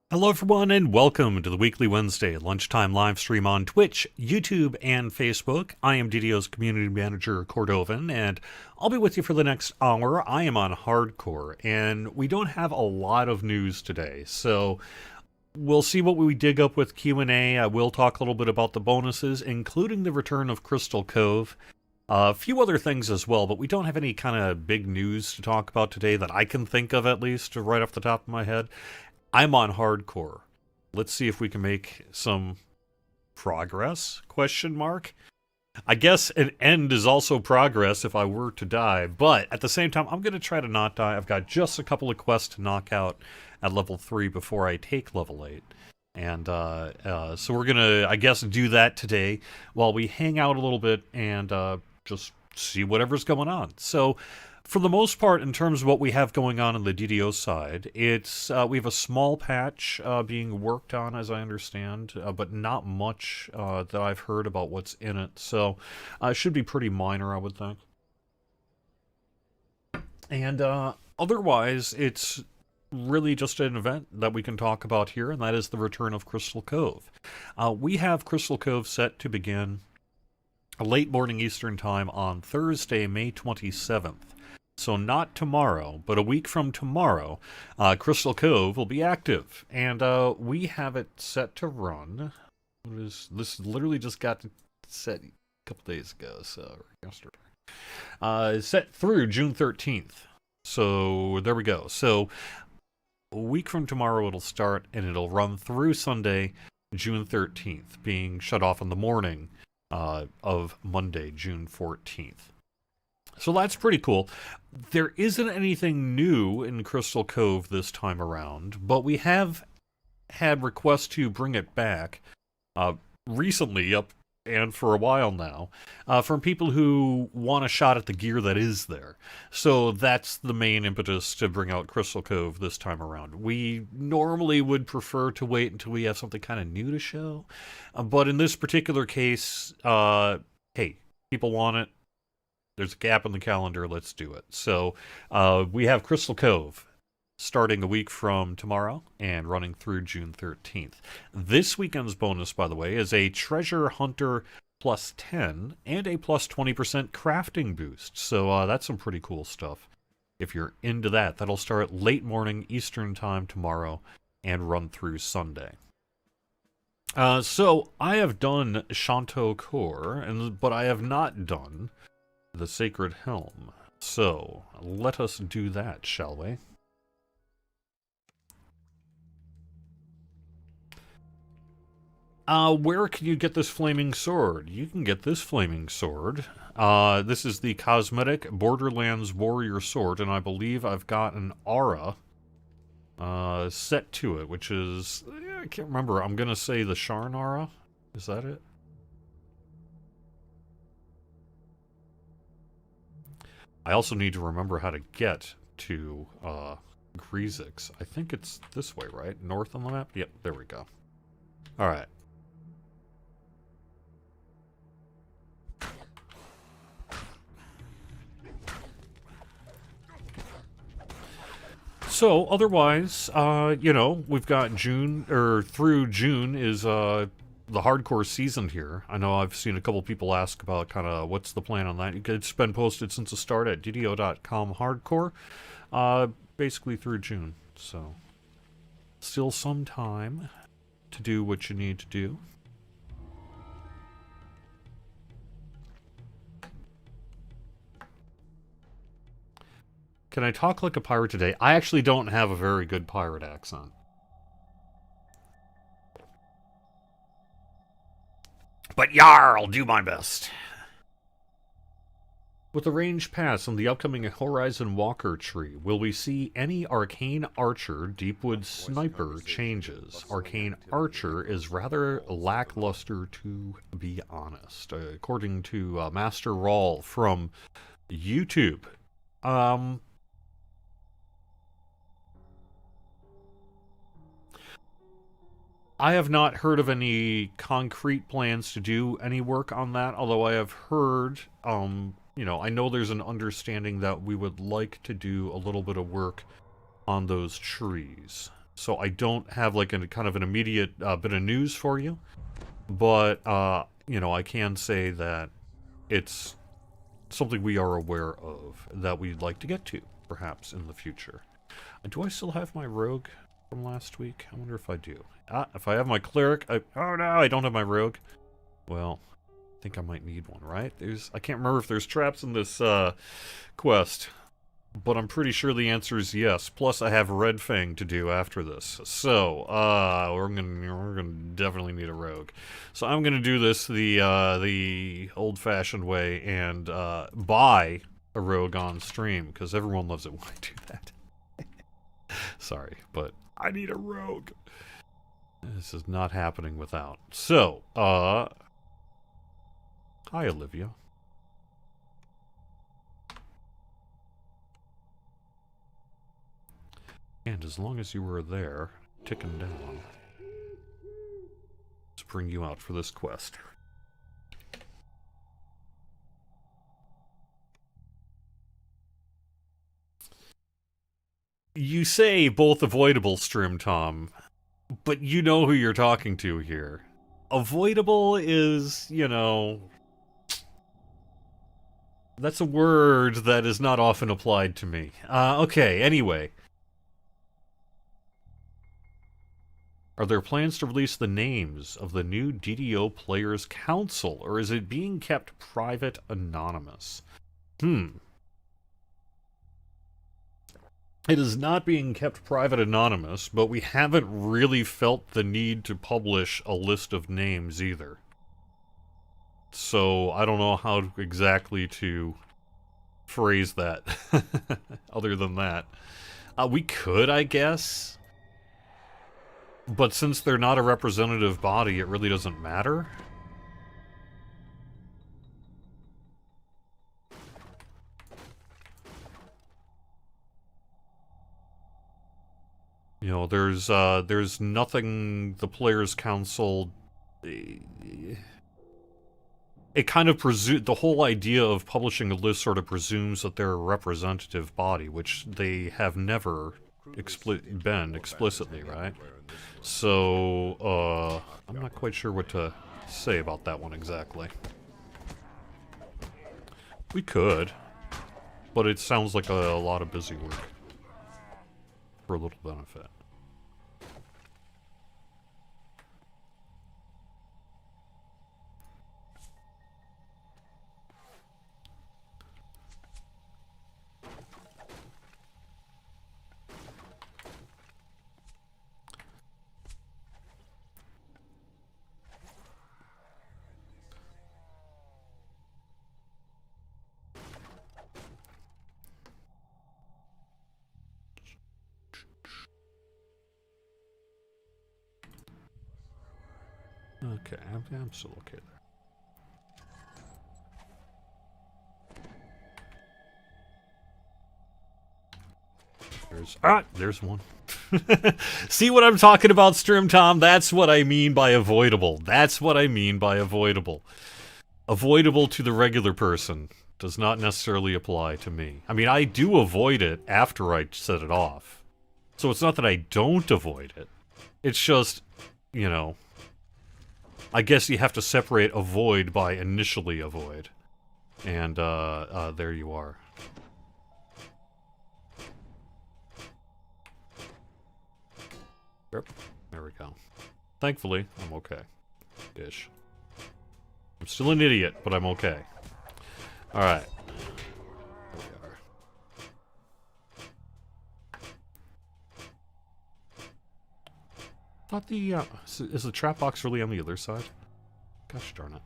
Hello, everyone, and welcome to the weekly Wednesday lunchtime live stream on Twitch, YouTube, and Facebook. I am DDO's community manager, Cordovan, and I'll be with you for the next hour. I am on hardcore, and we don't have a lot of news today, so we'll see what we dig up with Q&A. I will talk a little bit about the bonuses, including the return of Crystal Cove. A few other things as well, but we don't have any kind of big news to talk about today that I can think of, at least, right off the top of my head. I'm on hardcore. Let's see if we can make some progress, question mark. I guess an end is also progress if I were to die, but at the same time, I'm going to try to not die. I've got just a couple of quests to knock out at level 3 before I take level 8. And so we're going to, I guess, do that today while we hang out a little bit and just see whatever's going on. So for the most part, in terms of what we have going on the DDO side, it's we have a small patch being worked on, as I understand, but not much that I've heard about what's in it. So it should be pretty minor, I would think. And otherwise, it's really just an event that we can talk about here, and that is the return of Crystal Cove. We have Crystal Cove set to begin late morning Eastern Time on Thursday, May 27th. So not tomorrow, but a week from tomorrow, Crystal Cove will be active. And we have it set to run. This literally just got set a couple days ago, so yesterday. Set through June 13th. So there we go. So a week from tomorrow it'll start, and it'll run through Sunday, June 13th, being shut off in the morning of Monday, June 14th. So that's pretty cool. There isn't anything new in Crystal Cove this time around, but we have had requests to bring it back recently, and for a while now, from people who want a shot at the gear that is there. So that's the main impetus to bring out Crystal Cove this time around. We normally would prefer to wait until we have something kind of new to show, but in this particular case, hey, people want it. There's a gap in the calendar, let's do it. So we have Crystal Cove starting a week from tomorrow and running through June 13th. This weekend's bonus, by the way, is a Treasure Hunter plus 10 and a plus 20% crafting boost. So that's some pretty cool stuff. If you're into that, that'll start late morning Eastern Time tomorrow and run through Sunday. So I have done Shanto Core, but I have not done the Sacred Helm. So, let us do that, shall we? Where can you get this flaming sword? You can get this flaming sword. This is the cosmetic Borderlands Warrior Sword, and I believe I've got an aura set to it, which is, I can't remember, I'm gonna say the Sharn aura? Is that it? I also need to remember how to get to Greasix. I think it's this way, right? North on the map? Yep, there we go. Alright. So, otherwise, you know, we've got June, or through June is the hardcore season here. I know I've seen a couple people ask about kind of what's the plan on that. It's been posted since the start at ddo.com hardcore, basically through June. So, still some time to do what you need to do. Can I talk like a pirate today? I actually don't have a very good pirate accent. But yar, I'll do my best. With the range pass and the upcoming Horizon Walker tree, will we see any Arcane Archer Deepwood Sniper changes? Arcane Archer is rather lackluster, to be honest, according to Master Rawl from YouTube. I have not heard of any concrete plans to do any work on that, although I have heard, you know, I know there's an understanding that we would like to do a little bit of work on those trees. so I don't have like a kind of an immediate bit of news for you. But, you know, I can say that it's something we are aware of that we'd like to get to, perhaps, in the future. Do I still have my rogue from last week? I wonder if I do. If I have my cleric, oh no, I don't have my rogue. Well, I think I might need one, right? I can't remember if there's traps in this, quest. But I'm pretty sure the answer is yes. Plus, I have Red Fang to do after this. So, we're gonna definitely need a rogue. So I'm gonna do this the old-fashioned way and buy a rogue on stream because everyone loves it when I do that. Sorry, but I need a rogue. This is not happening without. So, hi Olivia. And as long as you were there, ticking down, let's bring you out for this quest. You say both avoidable, Strim Tom, but you know who you're talking to here. Avoidable is, you know, that's a word that is not often applied to me. Okay, anyway. Are there plans to release the names of the new DDO Players Council, or is it being kept private anonymous? It is not being kept private anonymous, but we haven't really felt the need to publish a list of names either. So I don't know how exactly to phrase that, other than that. We could, I guess. But since they're not a representative body, it really doesn't matter. You know, there's nothing the Players' Council... It kind of the whole idea of publishing a list sort of presumes that they're a representative body, which they have never been explicitly, right? So, I'm not quite sure what to say about that one exactly. We could, but it sounds like a lot of busy work for a little benefit. Okay, I'm still okay there. There's one. See what I'm talking about, Strim Tom? That's what I mean by avoidable. That's what I mean by avoidable. Avoidable to the regular person does not necessarily apply to me. I mean, I do avoid it after I set it off. So it's not that I don't avoid it. It's just, you know... I guess you have to separate avoid by initially avoid. And, there you are. Yep, there we go. Thankfully, I'm okay. Ish. I'm still an idiot, but I'm okay. Alright. There we are. Thought the, is the trap box really on the other side? Gosh darn it.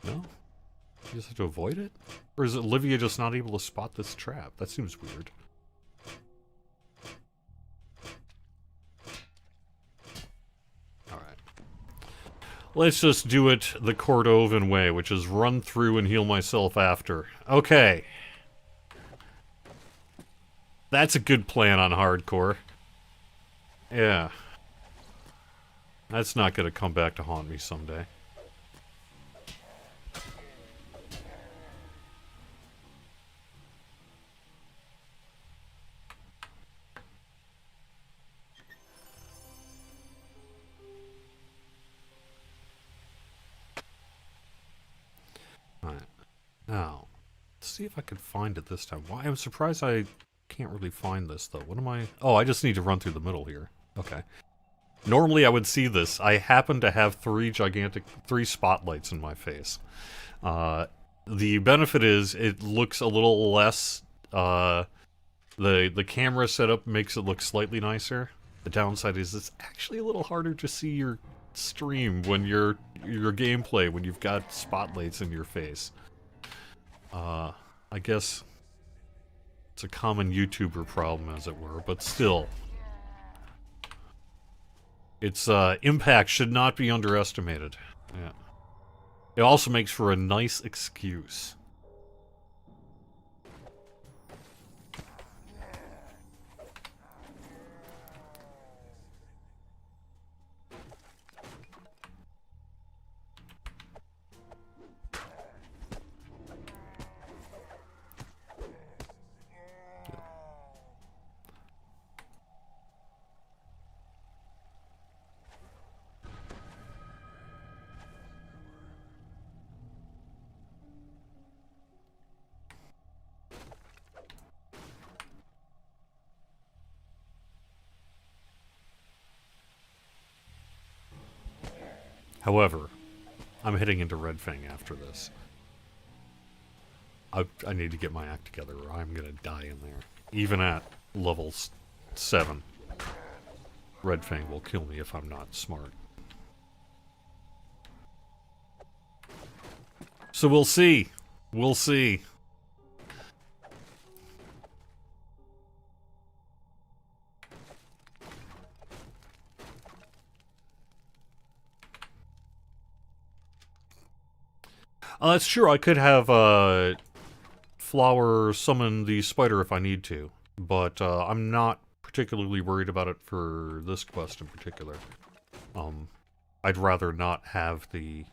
No? You just have to avoid it? Or is Olivia just not able to spot this trap? That seems weird. Alright. Let's just do it the Cordovan way, which is run through and heal myself after. Okay. That's a good plan on hardcore. Yeah. That's not gonna come back to haunt me someday. Now, let's see if I can find it this time. Why? I'm surprised I can't really find this, though. What am I... Oh, I just need to run through the middle here. Okay. Normally I would see this. I happen to have three spotlights in my face. The benefit is it looks a little less... The camera setup makes it look slightly nicer. The downside is it's actually a little harder to see your stream when your gameplay when you've got spotlights in your face. I guess it's a common YouTuber problem, as it were, but still. Its impact should not be underestimated. Yeah. It also makes for a nice excuse. However, I'm heading into Red Fang after this. I need to get my act together or I'm gonna die in there. Even at level 7. Red Fang will kill me if I'm not smart. So we'll see. We'll see. That's true. I could have Flower summon the spider if I need to, but I'm not particularly worried about it for this quest in particular. I'd rather not have the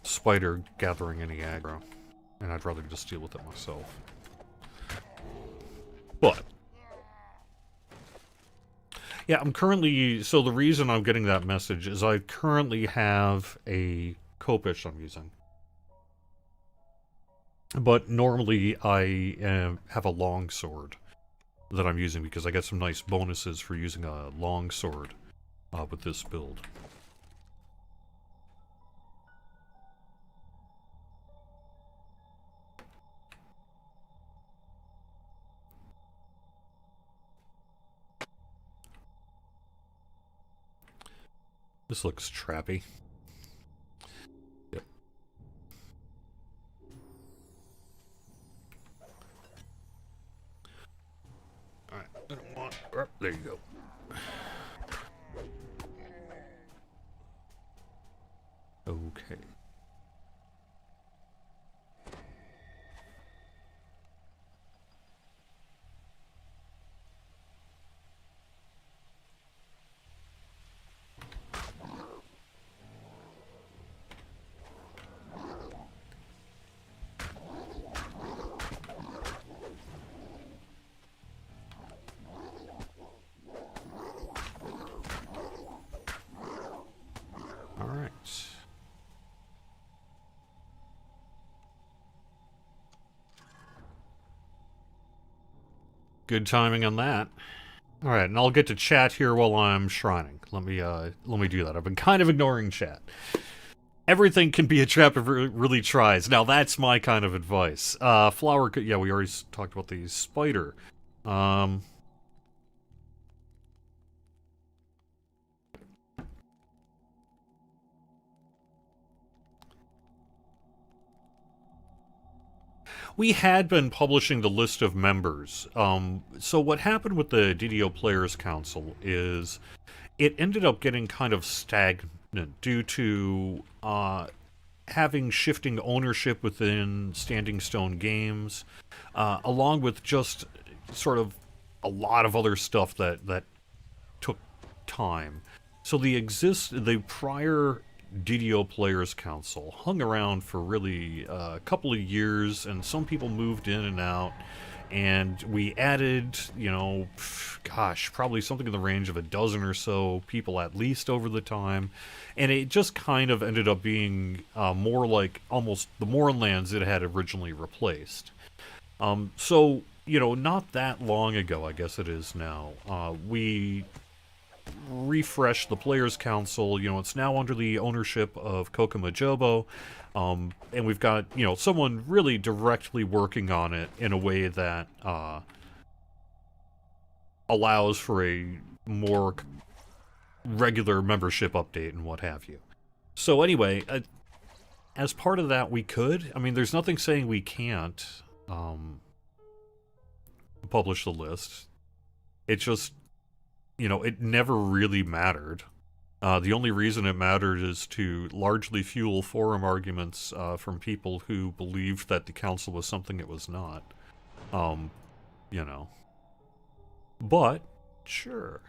spider gathering any aggro, and I'd rather just deal with it myself. But yeah, I'm currently... So the reason I'm getting that message is I currently have a Copish I'm using. But normally I have a longsword that I'm using because I get some nice bonuses for using a longsword with this build. This looks trappy. Yep. Alright, I don't want... Oh, there you go. Okay. Good timing on that. Alright, and I'll get to chat here while I'm shrining. Let me do that. I've been kind of ignoring chat. Everything can be a trap if it really tries. Now, that's my kind of advice. Flower... Yeah, we already talked about the spider. We had been publishing the list of members. So what happened with the DDO Players Council is it ended up getting kind of stagnant due to having shifting ownership within Standing Stone Games, along with just sort of a lot of other stuff that took time. So the prior DDO Players Council hung around for really a couple of years, and some people moved in and out, and we added, you know, gosh, probably something in the range of a dozen or so people at least over the time, and it just kind of ended up being more like almost the Mournlands it had originally replaced. So, you know, not that long ago, I guess it is now, we refreshed the Players' Council. You know, it's now under the ownership of Kokoma Jobo, and we've got, you know, someone really directly working on it in a way that allows for a more regular membership update and what have you. So anyway, as part of that, we could. I mean, there's nothing saying we can't publish the list. It just, you know, it never really mattered. The only reason it mattered is to largely fuel forum arguments from people who believed that the council was something it was not. You know. But, sure,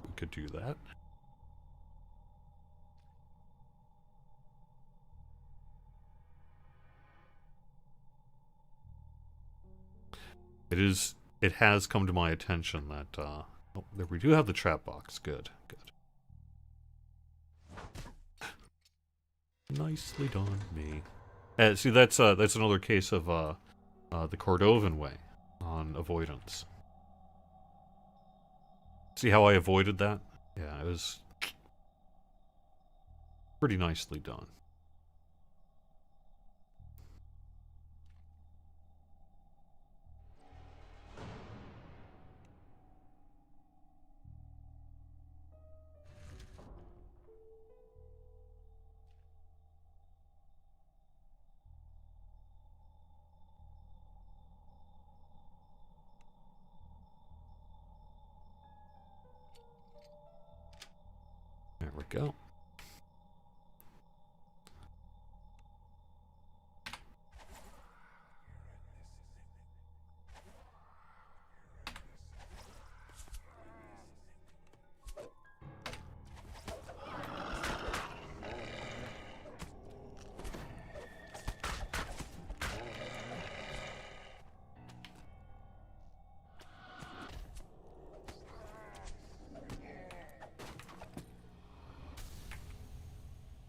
we could do that. It has come to my attention that, oh, there we do have the chat box. Good, good. Nicely done, me. See, that's another case of the Cordovan way on avoidance. See how I avoided that? Yeah, it was pretty nicely done. There we go.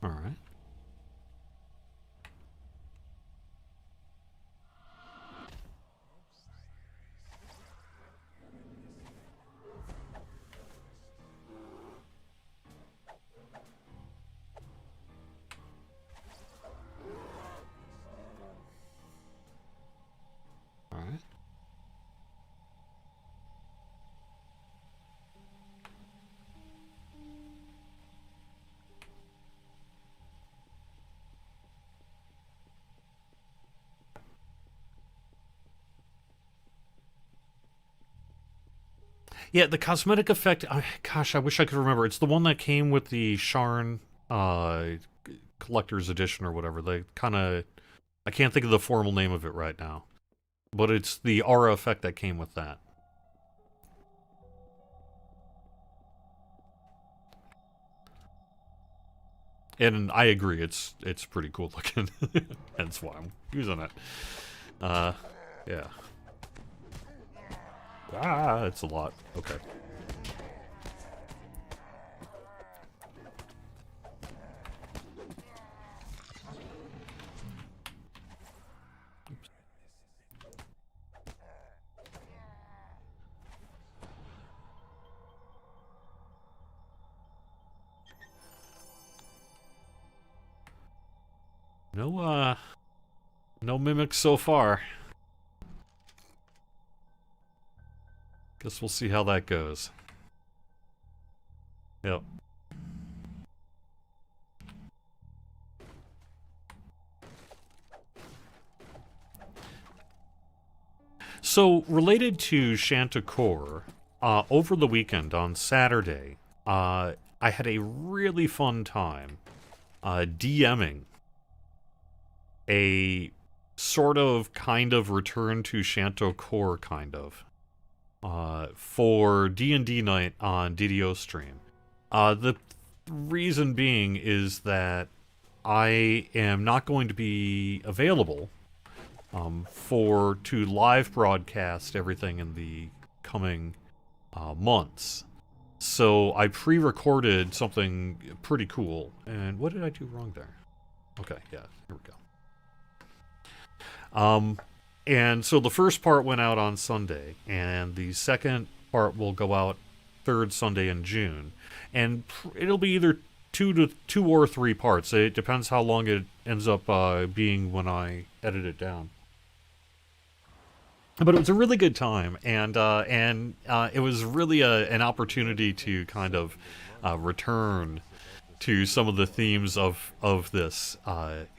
All right. All right. Yeah, the cosmetic effect, gosh, I wish I could remember. It's the one that came with the Sharn collector's edition or whatever. They kind of, I can't think of the formal name of it right now. But it's the aura effect that came with that. And I agree, it's pretty cool looking. That's why I'm using it. Yeah. Ah, it's a lot. Okay. Oops. No mimics so far. Guess we'll see how that goes. Yep. So, related to Chanticleer, over the weekend on Saturday, I had a really fun time DMing a sort of kind of return to Chanticleer kind of for D&D night on DDO stream. The reason being is that I am not going to be available to live broadcast everything in the coming months. So I pre-recorded something pretty cool. And what did I do wrong there? Okay, yeah, here we go. And so the first part went out on Sunday, and the second part will go out third Sunday in June. And it'll be either two or three parts. It depends how long it ends up being when I edit it down. But it was a really good time, and it was really an opportunity to kind of return to some of the themes of this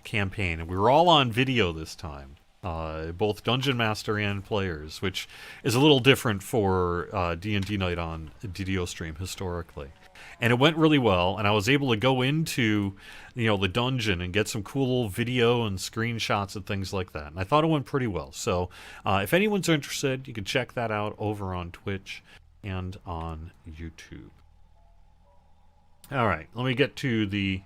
campaign. And we were all on video this time, both Dungeon Master and players, which is a little different for D&D Night on DDO Stream historically. And it went really well, and I was able to go into, the dungeon and get some cool video and screenshots and things like that. And I thought it went pretty well. So if anyone's interested, you can check that out over on Twitch and on YouTube. All right, let me get to the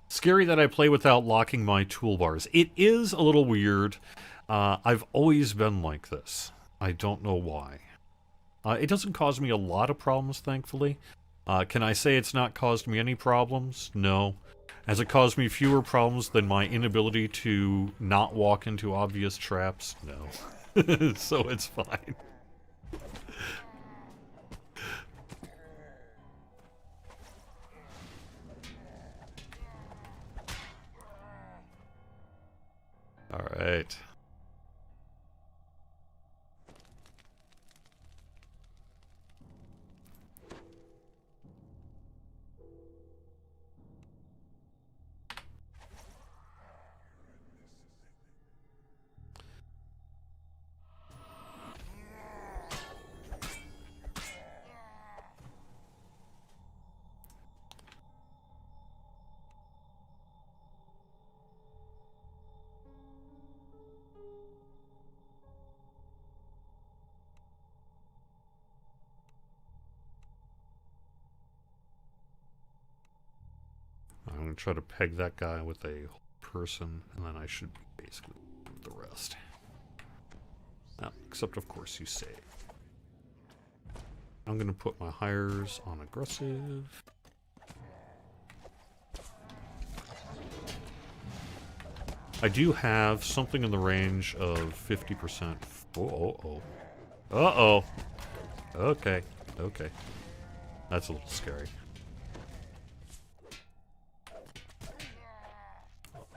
scary that I play without locking my toolbars. It is a little weird. I've always been like this. I don't know why. It doesn't cause me a lot of problems, thankfully. Can I say it's not caused me any problems? No. Has it caused me fewer problems than my inability to not walk into obvious traps? No. So it's fine. All right. I'm going to try to peg that guy with a person, and then I should basically do the rest. Except, of course, you save. I'm going to put my hires on aggressive. I do have something in the range of 50%. Oh. Uh-oh. Okay. That's a little scary.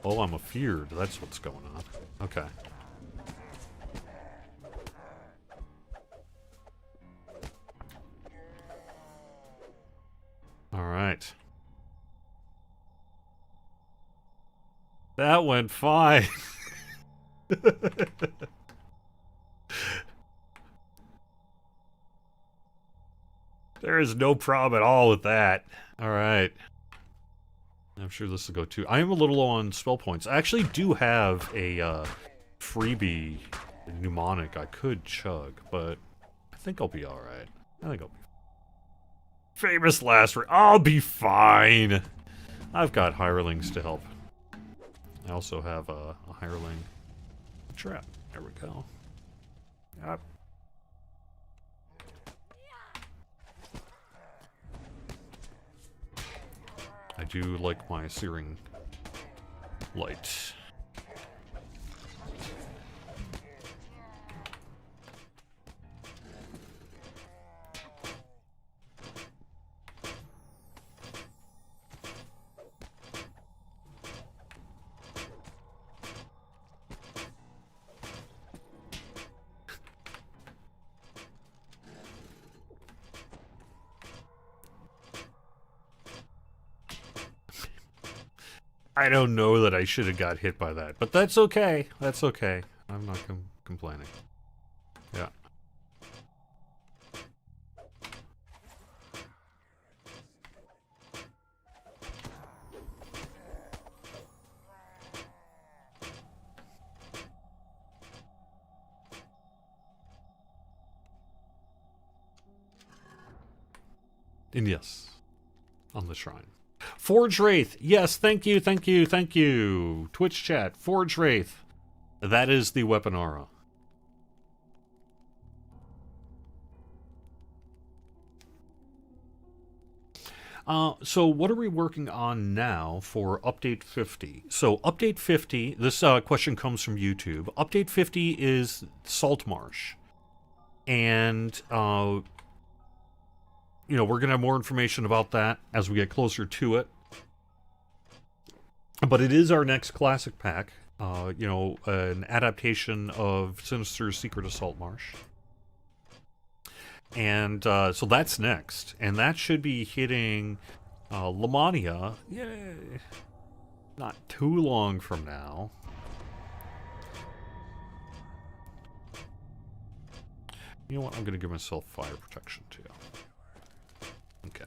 Oh, I'm afeared. That's what's going on. Okay. Alright. That went fine. There is no problem at all with that. Alright. I'm sure this will go too. I am a little low on spell points. I actually do have a freebie mnemonic I could chug, but I think I'll be alright. I think I'll be fine. Famous last word. I'll be fine. I've got hirelings to help. I also have a hireling trap. There we go. Yep. I do like my searing light. I don't know that I should have got hit by that, but that's okay. That's okay. I'm not complaining. Yeah. And yes, on the shrine. Forge Wraith, yes, thank you. Twitch chat, Forge Wraith. That is the weapon aura. So what are we working on now for Update 50? So Update 50, this question comes from YouTube. Update 50 is Saltmarsh. And, you know, we're going to have more information about that as we get closer to it. But it is our next classic pack. You know, an adaptation of Sinister's Secret of Saltmarsh. And so that's next. And that should be hitting Lamania, not too long from now. You know what? I'm going to give myself fire protection too. Okay.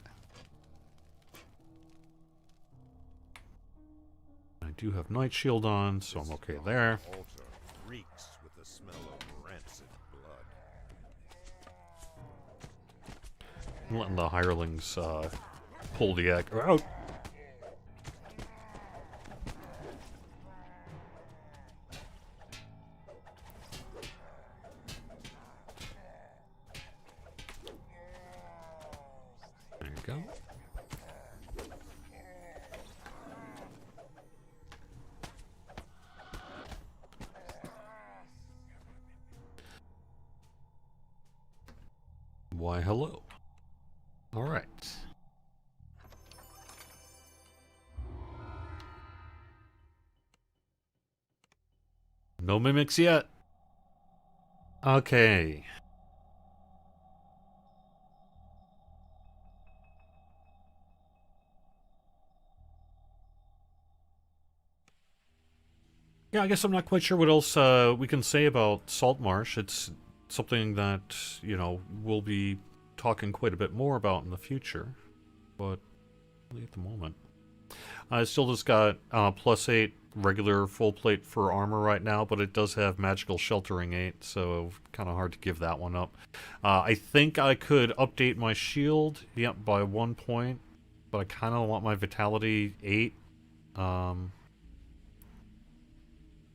I do have Night Shield on, so I'm okay there. Reeks with the smell of rancid blood. I'm letting the hirelings pull the egg out. There you go. Why, hello. All right. No mimics yet. Okay. Yeah, I guess I'm not quite sure what else we can say about Saltmarsh. It's something that, you know, we'll be talking quite a bit more about in the future. But at the moment. It still just got +8 regular full plate for armor right now, but it does have magical sheltering 8, so kind of hard to give that one up. I think I could update my shield, yep, by 1 point, but I kind of want my vitality 8. I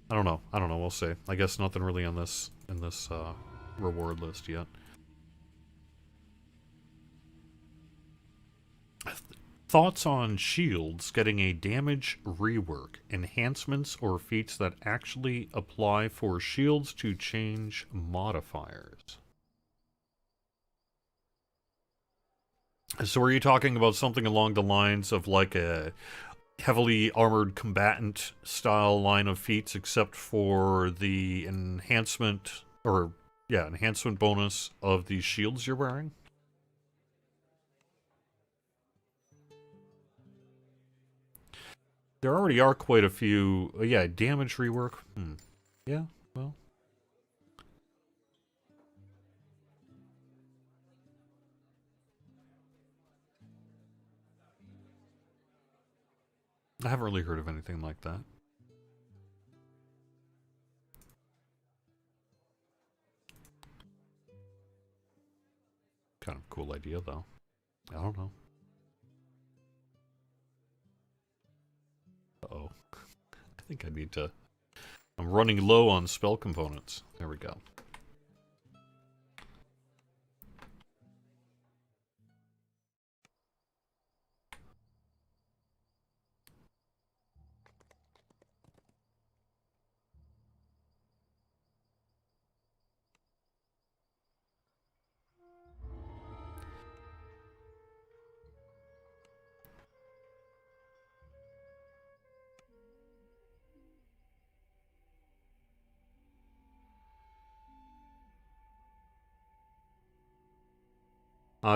don't know. We'll see. I guess nothing really on this in this reward list yet. Thoughts on shields getting a damage rework, enhancements, or feats that actually apply for shields to change modifiers? So are you talking about something along the lines of like a heavily armored combatant style line of feats, except for the enhancement, or yeah, enhancement bonus of the shields you're wearing? There already are quite a few. Yeah, damage rework. Yeah, well. I haven't really heard of anything like that. Kind of a cool idea, though. I don't know. Uh-oh. I think I need to... I'm running low on spell components. There we go.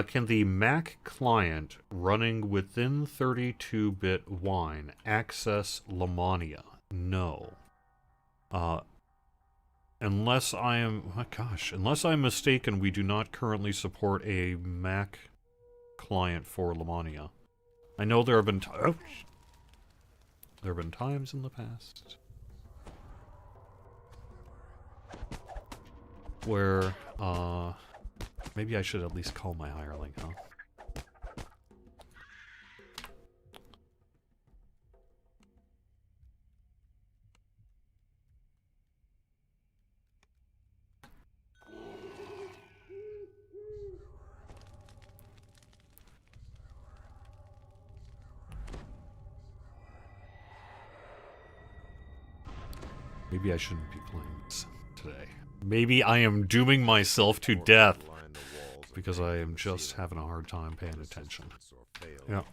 Can the Mac client running within 32-bit wine access Lamania? No. Unless I am... Oh gosh. Unless I'm mistaken, we do not currently support a Mac client for Lamania. I know there have been... there have been times in the past where, maybe I should at least call my hireling, huh? Maybe I shouldn't be playing this today. Maybe I am dooming myself to death because I am just having a hard time paying attention. Yeah.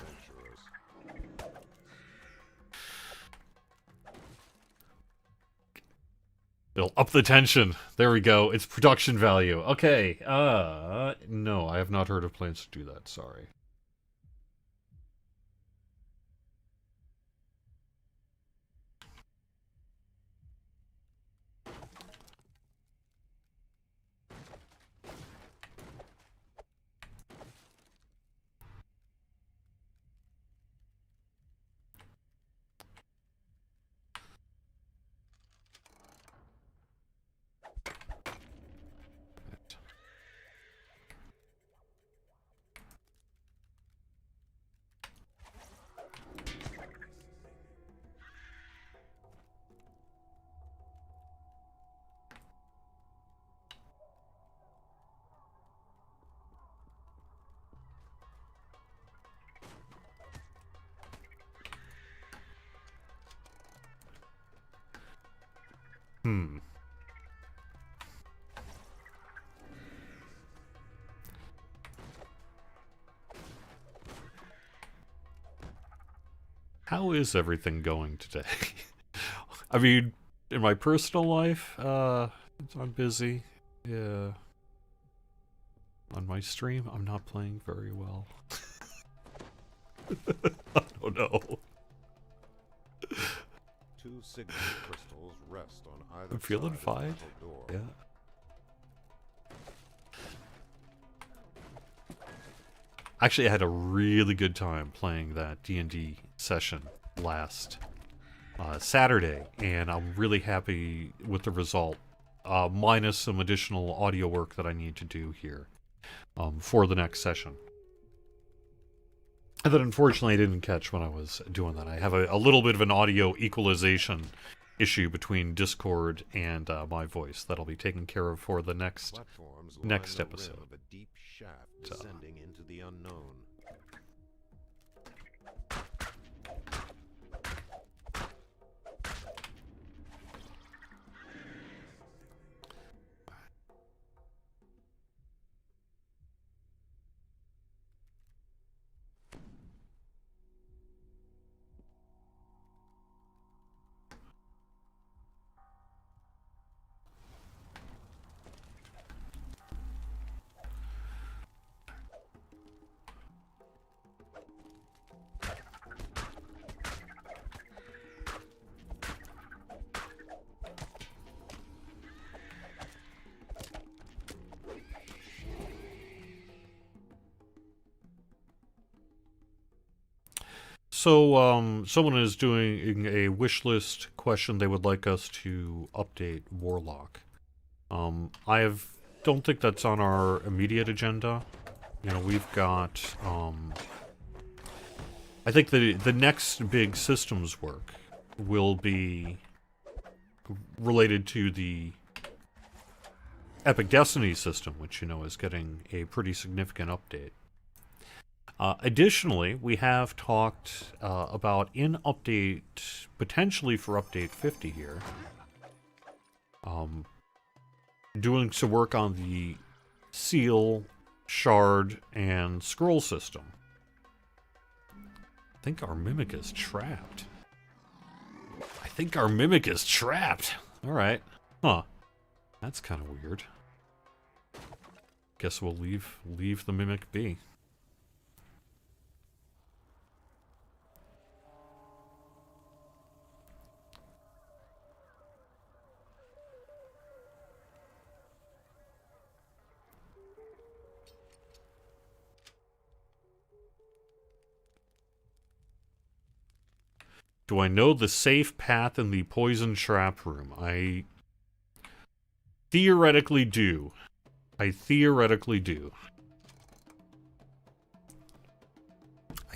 It'll up the tension. There we go. It's production value. Okay. No, I have not heard of plans to do that. Sorry. How is everything going today? I mean, in my personal life, I'm busy. Yeah. On my stream, I'm not playing very well. I don't know. Two signal crystals rest on either I'm feeling side fine. of the door. Yeah. Actually, I had a really good time playing that D&D session last Saturday, and I'm really happy with the result, minus some additional audio work that I need to do here for the next session. And that unfortunately I didn't catch when I was doing that. I have a little bit of an audio equalization issue between Discord and my voice that'll be taken care of for the next episode. Of a deep shaft descending into the unknown. So, someone is doing a wish list question. They would like us to update Warlock. Don't think that's on our immediate agenda. You know, we've got, I think the next big systems work will be related to the Epic Destiny system, which, you know, is getting a pretty significant update. Additionally, we have talked about potentially for update 50 here, doing some work on the seal, shard, and scroll system. I think our mimic is trapped. Alright. Huh. That's kind of weird. Guess we'll leave the mimic be. Do I know the safe path in the poison trap room? I theoretically do. I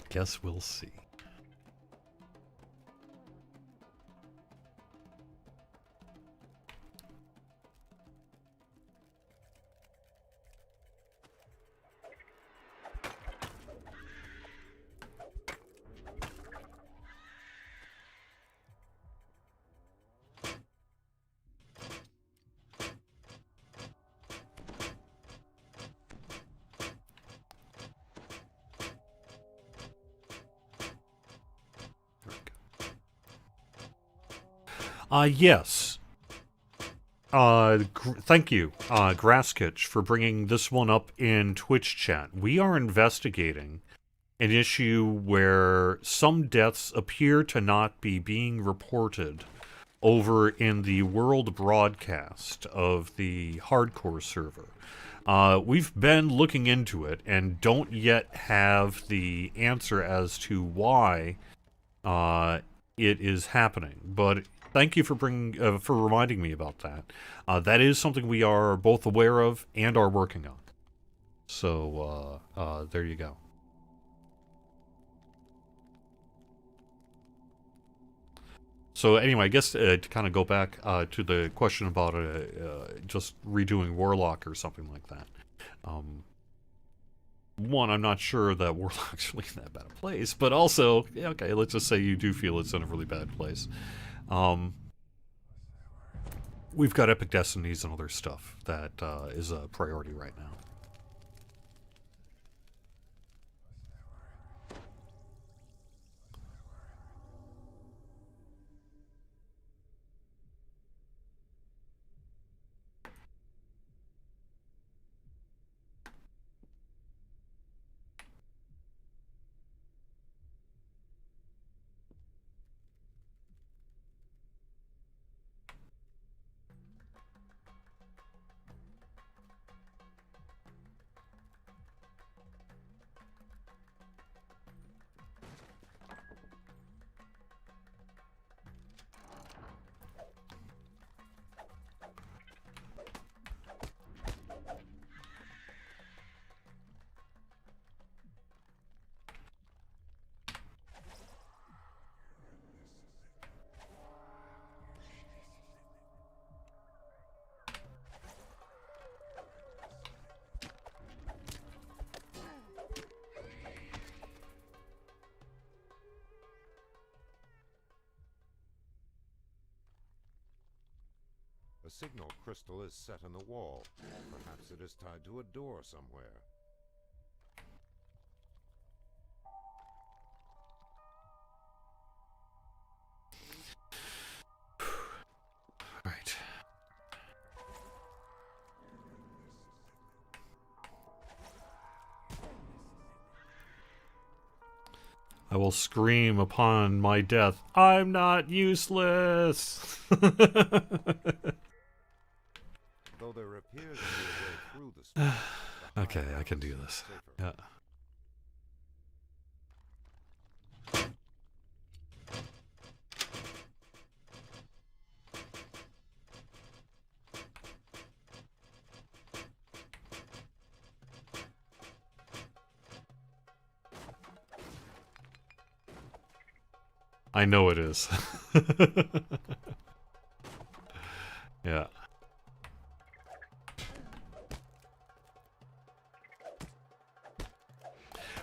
guess we'll see. Yes. Thank you, Grasskitch, for bringing this one up in Twitch chat. We are investigating an issue where some deaths appear to not be being reported over in the world broadcast of the hardcore server. We've been looking into it and don't yet have the answer as to why it is happening. But thank you for reminding me about that. That is something we are both aware of and are working on. So there you go. So anyway, I guess to kind of go back to the question about just redoing Warlock or something like that. One, I'm not sure that Warlock's really in that bad a place, but also, yeah, okay, let's just say you do feel it's in a really bad place. We've got Epic Destinies and other stuff that is a priority right now. A signal crystal is set in the wall. Perhaps it is tied to a door somewhere. Right. I will scream upon my death, I'm not useless! Though there appears to be a way through the space, Okay, I can do this. Yeah. I know it is. Yeah.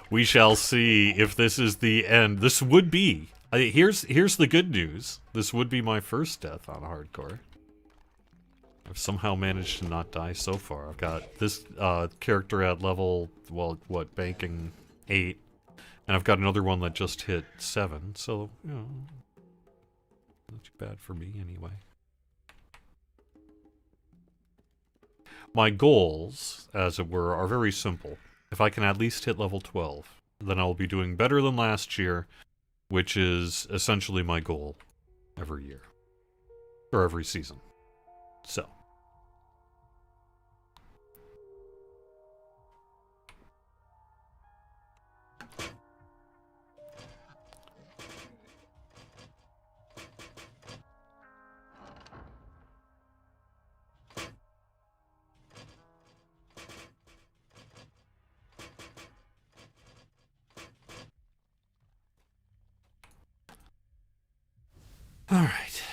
We shall see if this is the end. This would be. Here's the good news. This would be my first death on hardcore. I've somehow managed to not die so far. I've got this character at level, well, what, banking 8. And I've got another one that just hit 7. So, you know, not too bad for me anyway. My goals, as it were, are very simple. If I can at least hit level 12, then I'll be doing better than last year, which is essentially my goal every year. Or every season. So. All right.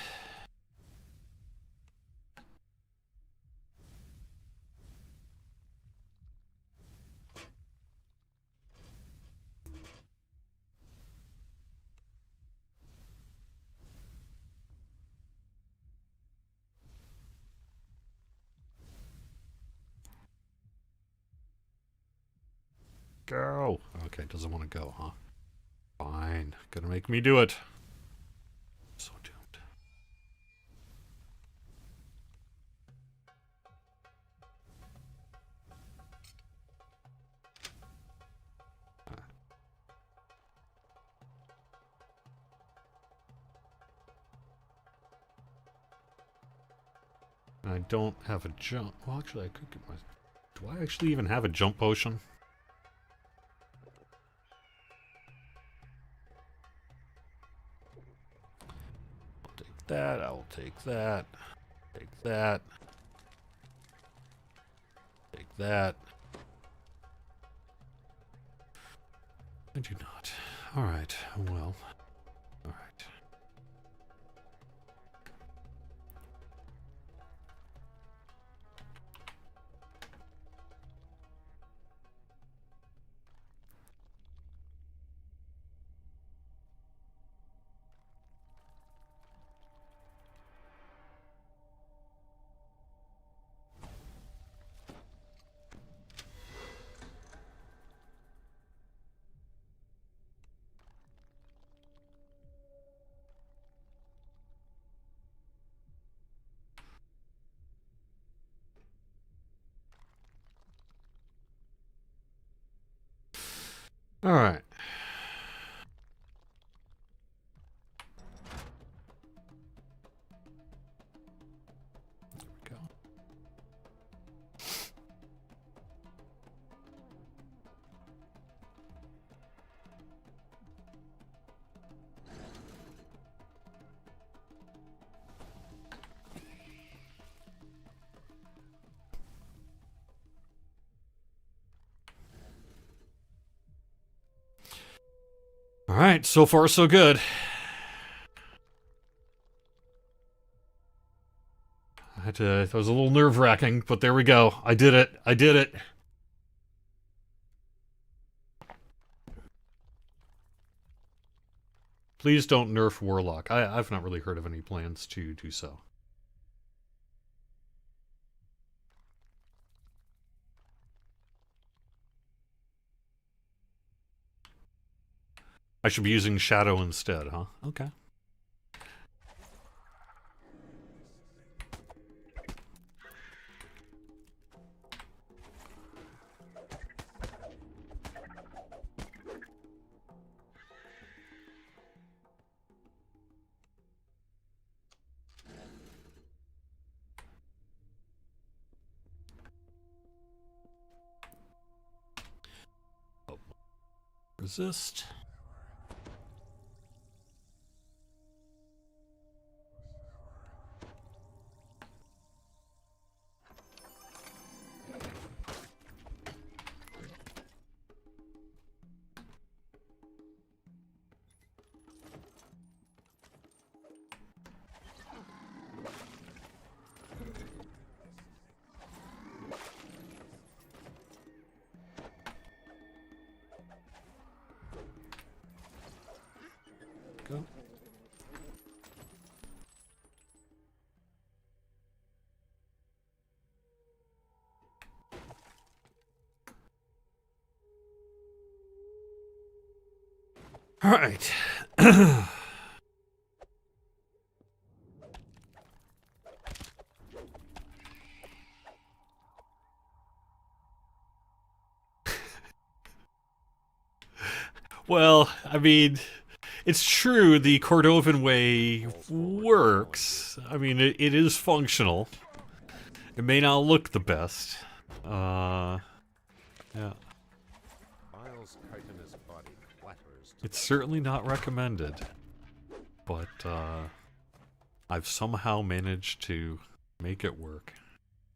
Go. Okay, doesn't want to go, huh? Fine. Gonna make me do it. So doomed. I don't have a jump. Well, actually, I could get my... Do I actually even have a jump potion? I'll take that. I'll take that. Take that. Take that. I do not. Alright, well. Alright. Alright. There we go. Alright, so far so good. I had to, that was a little nerve-wracking, but there we go. I did it. I did it. Please don't nerf Warlock. I've not really heard of any plans to do so. I should be using Shadow instead, huh? Okay. Oh. Resist. Go. All right. Well, I mean, it's true the Cordovan way works. I mean, it is functional. It may not look the best. Yeah. It's certainly not recommended. But, I've somehow managed to make it work.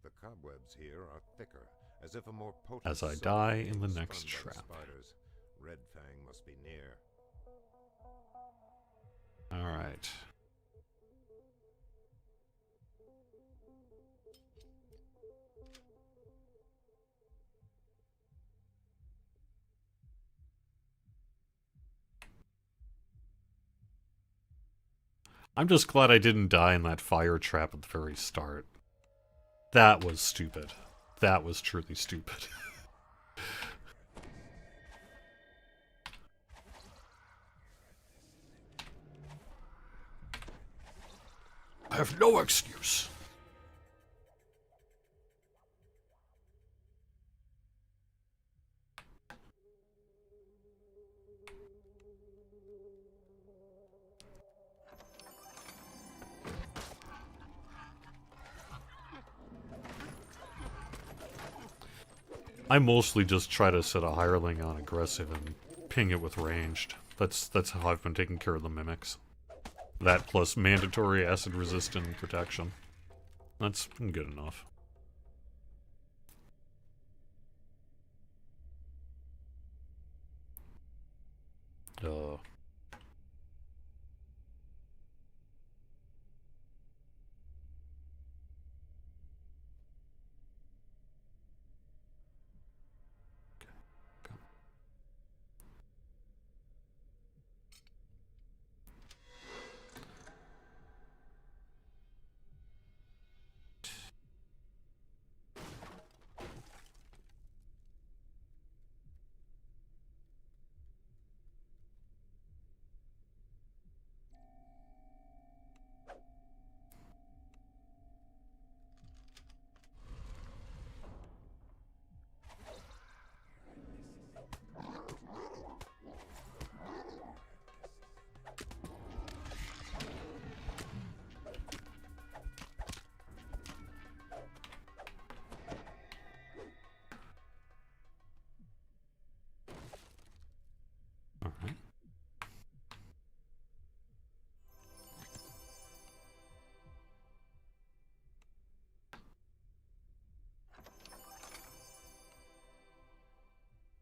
The cobwebs here are thicker, as if a more potent As I die in the next trap. Spiders. Red Fang must be near. Alright. I'm just glad I didn't die in that fire trap at the very start. That was stupid. That was truly stupid. I have no excuse. I mostly just try to set a hireling on aggressive and ping it with ranged. That's how I've been taking care of the mimics. That plus mandatory acid resistant protection. That's been good enough. Uh... Alright.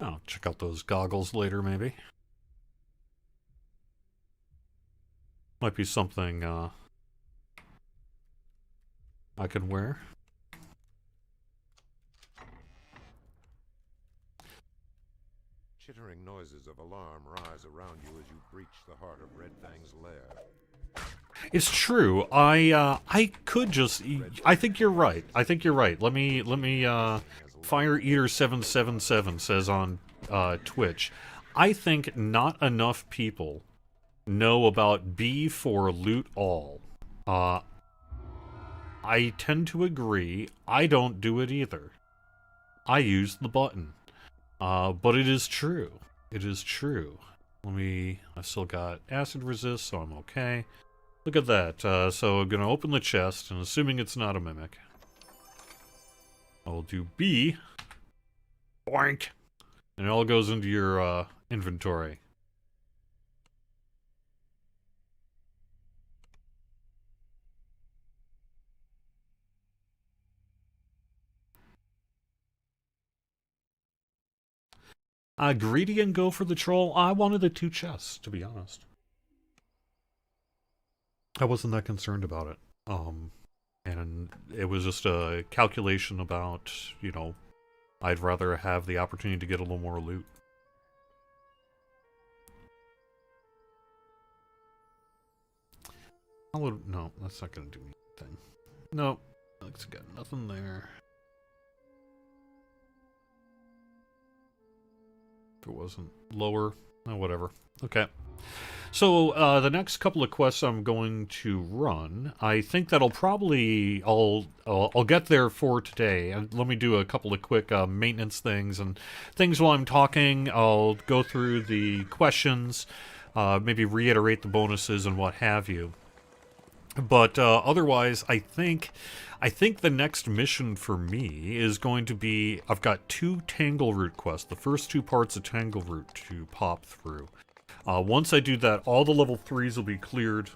I'll check out those goggles later, maybe. Might be something, I can wear. Chittering noises of alarm rise around you as you breach the heart of Red Fang's lair. It's true. I could just... I think you're right. I think you're right. Let me, Fire Eater 777 says on, Twitch, I think not enough people know about B for loot all. I tend to agree. I don't do it either. I use the button. But it is true. It is true. I've still got acid resist, so I'm okay. Look at that. So I'm gonna open the chest, and assuming it's not a mimic, I'll do B. Boink! And it all goes into your, inventory. Greedy and go for the troll? I wanted the 2 chests, to be honest. I wasn't that concerned about it. And it was just a calculation about, you know, I'd rather have the opportunity to get a little more loot. No, that's not gonna do anything. No, it's got nothing there. If it wasn't lower, oh, whatever. Okay. So, the next couple of quests I'm going to run, I think that'll probably, I'll get there for today. And let me do a couple of quick, maintenance things and things while I'm talking. I'll go through the questions, maybe reiterate the bonuses and what have you. But, otherwise, I think the next mission for me is going to be, I've got 2 Tangleroot quests, the first 2 parts of Tangleroot to pop through. Once I do that, all the level 3s will be cleared.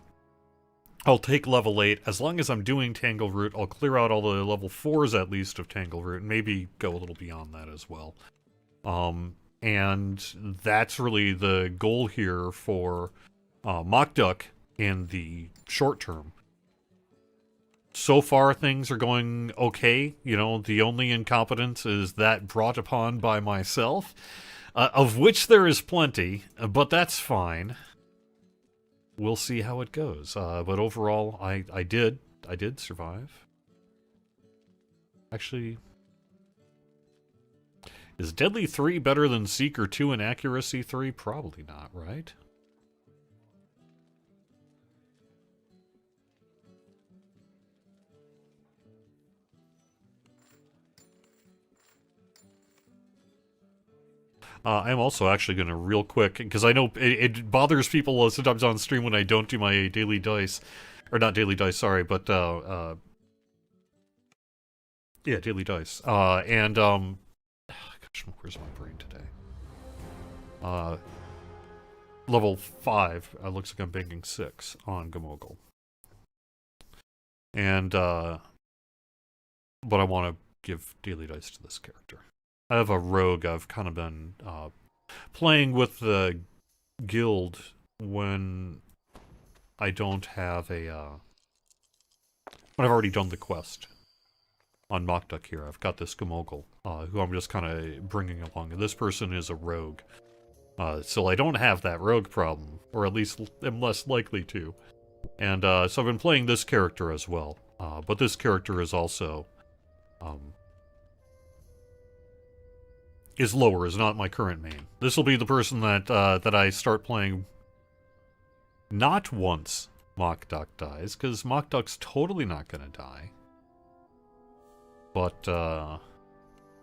I'll take level 8. As long as I'm doing Tangleroot, I'll clear out all the level 4s at least of Tangleroot, and maybe go a little beyond that as well. And that's really the goal here for Mock Duck in the short term. So far, things are going okay. You know, the only incompetence is that brought upon by myself. Of which there is plenty, but that's fine. We'll see how it goes. But overall, I did survive. Actually, is Deadly 3 better than Seeker 2 and Accuracy 3? Probably not, right? I'm also actually going to real quick, because I know it bothers people sometimes on stream when I don't do my daily dice. Or not daily dice, sorry, but, yeah, daily dice. Where's my brain today? Level 5. Looks like I'm banking 6 on Gamogul. And, but I want to give daily dice to this character. I have a rogue I've kind of been playing with the guild when I don't have a, when I've already done the quest. On Mokduk here, I've got this Gamogul, who I'm just kind of bringing along. And this person is a rogue. So I don't have that rogue problem, or at least am less likely to. And so I've been playing this character as well. But this character is also is lower, is not my current main. This will be the person that that I start playing not once Mokduk dies, because Mokduk's totally not going to die. But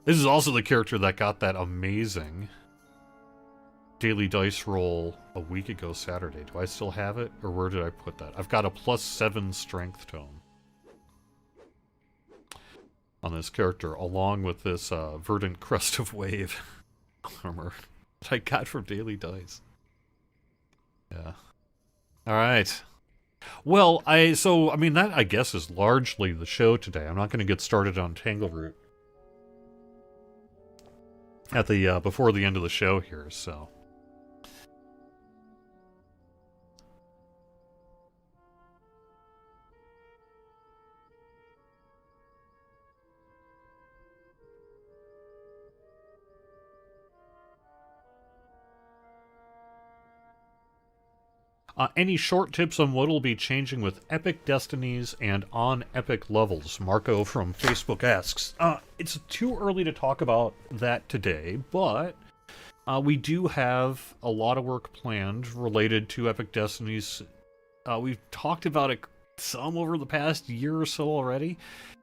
this is also the character that got that amazing daily dice roll a week ago Saturday. Do I still have it, or where did I put that? I've got a +7 strength tome on this character, along with this Verdant Crest of Wave armor that I got from daily dice. Yeah. Alright. Well, I mean, that, I guess, is largely the show today. I'm not going to get started on Tangleroot at the, before the end of the show here, so... any short tips on what will be changing with Epic Destinies and on Epic levels? Marco from Facebook asks. It's too early to talk about that today, but we do have a lot of work planned related to Epic Destinies. We've talked about it some over the past year or so already.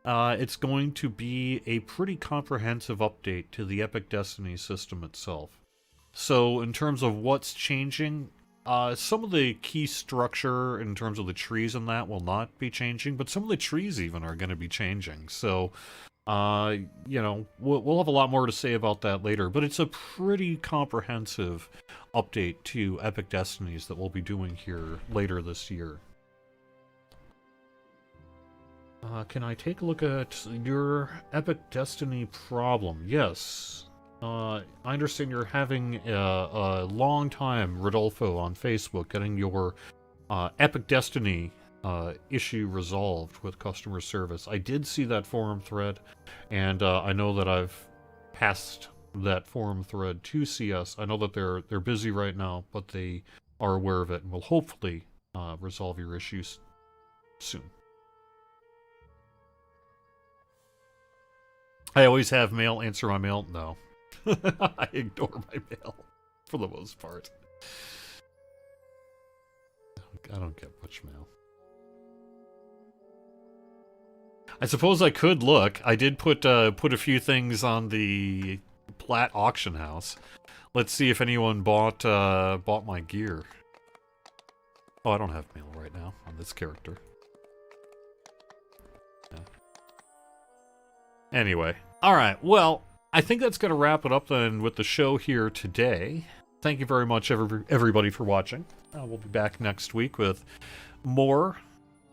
It's going to be a pretty comprehensive update to the Epic Destiny system itself. So in terms of what's changing, some of the key structure in terms of the trees and that will not be changing, but some of the trees even are going to be changing. So, you know, we'll have a lot more to say about that later, but it's a pretty comprehensive update to Epic Destinies that we'll be doing here later this year. Can I take a look at your Epic Destiny problem? Yes. I understand you're having a long time, Rodolfo, on Facebook, getting your Epic Destiny issue resolved with customer service. I did see that forum thread, and I know that I've passed that forum thread to CS. I know that they're busy right now, but they are aware of it and will hopefully resolve your issues soon. I always have mail. Answer my mail? No. I ignore my mail, for the most part. I don't get much mail. I suppose I could look. I did put a few things on the Platt auction house. Let's see if anyone bought my gear. Oh, I don't have mail right now on this character. Yeah. Anyway, all right. Well, I think that's going to wrap it up then with the show here today. Thank you very much, everybody, for watching. We'll be back next week with more.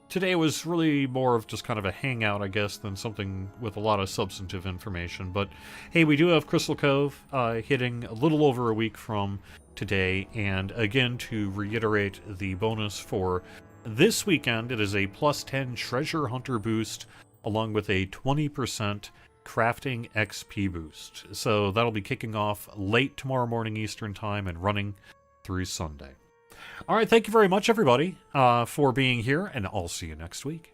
Today was really more of just kind of a hangout, I guess, than something with a lot of substantive information. But hey, we do have Crystal Cove hitting a little over a week from today. And again, to reiterate the bonus for this weekend, it is a +10 Treasure Hunter boost, along with a 20% crafting XP boost. So that'll be kicking off late tomorrow morning Eastern time and running through Sunday. All right, thank you very much, everybody, for being here, and I'll see you next week.